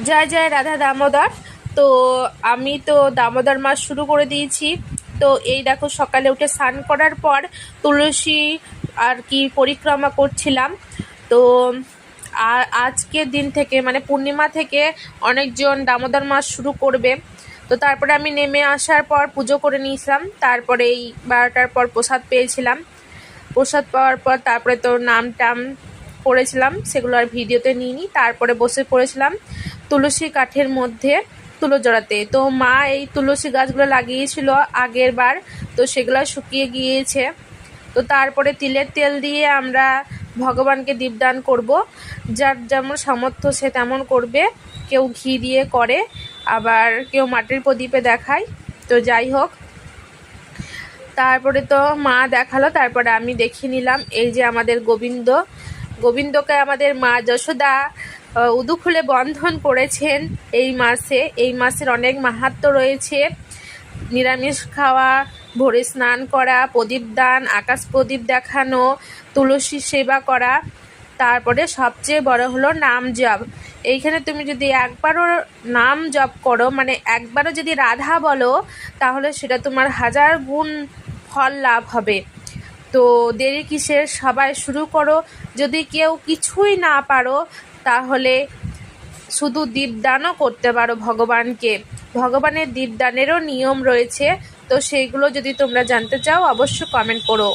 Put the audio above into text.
জয় জয় রাধা দামোদর। তো আমি তো দামোদর মাস শুরু করে দিয়েছি। তো এই দেখো, সকালে উঠে স্নান করার পর তুলসী আর কি পরিক্রমা করছিলাম। তো আর আজকের দিন থেকে মানে পূর্ণিমা থেকে অনেকজন দামোদর মাস শুরু করবে। তো তারপরে আমি নেমে আসার পর পুজো করে নিয়েছিলাম। তারপরে এই 12টার পর প্রসাদ পেয়েছিলাম। প্রসাদ পাওয়ার পর তারপরে তো নাম টাম পড়েছিলাম, সেগুলো আর ভিডিওতে নিইনি। তারপরে বসে পড়েছিলাম তুলসী কাঠের মধ্যে তুলো জড়াতে। তো মা এই তুলসী গাছগুলো লাগিয়েছিল আগের বার, তো সেগুলো শুকিয়ে গিয়েছে। তো তারপরে তিলের তেল দিয়ে আমরা ভগবানকে দীপদান করব। যার যেমন সামর্থ্য সে তেমন করবে। কেউ ঘি দিয়ে করে, আবার কেউ মাটির প্রদীপে দেখায়। তো যাই হোক, তারপরে তো মা দেখালো, তারপরে আমি দেখিয়ে নিলাম। এই যে আমাদের গোবিন্দকে আমাদের মা যশোদা উদুখুলে বন্ধন করেছেন এই মাসের অনেক মাহাত্ম্য রয়েছে। নিরামিষ খাওয়া, ভোরে স্নান করা, প্রদীপ দান, আকাশ প্রদীপ দেখানো, তুলসী সেবা করা, তারপরে সবচেয়ে বড় হলো নাম জপ। এইখানে তুমি যদি একবারও নাম জপ করো, মানে একবারও যদি রাধা বলো, তাহলে সেটা তোমার 1000 গুণ ফল লাভ হবে। তো দেরি কিসের, সবাই শুরু করো। যদি কেউ কিছুই না পারো, তাহলে শুধু দীপদানও করতে পারো ভগবানকে। ভগবানের দীপদানেরও নিয়ম রয়েছে। তো সেইগুলো যদি তোমরা জানতে চাও, অবশ্যই কমেন্ট করো।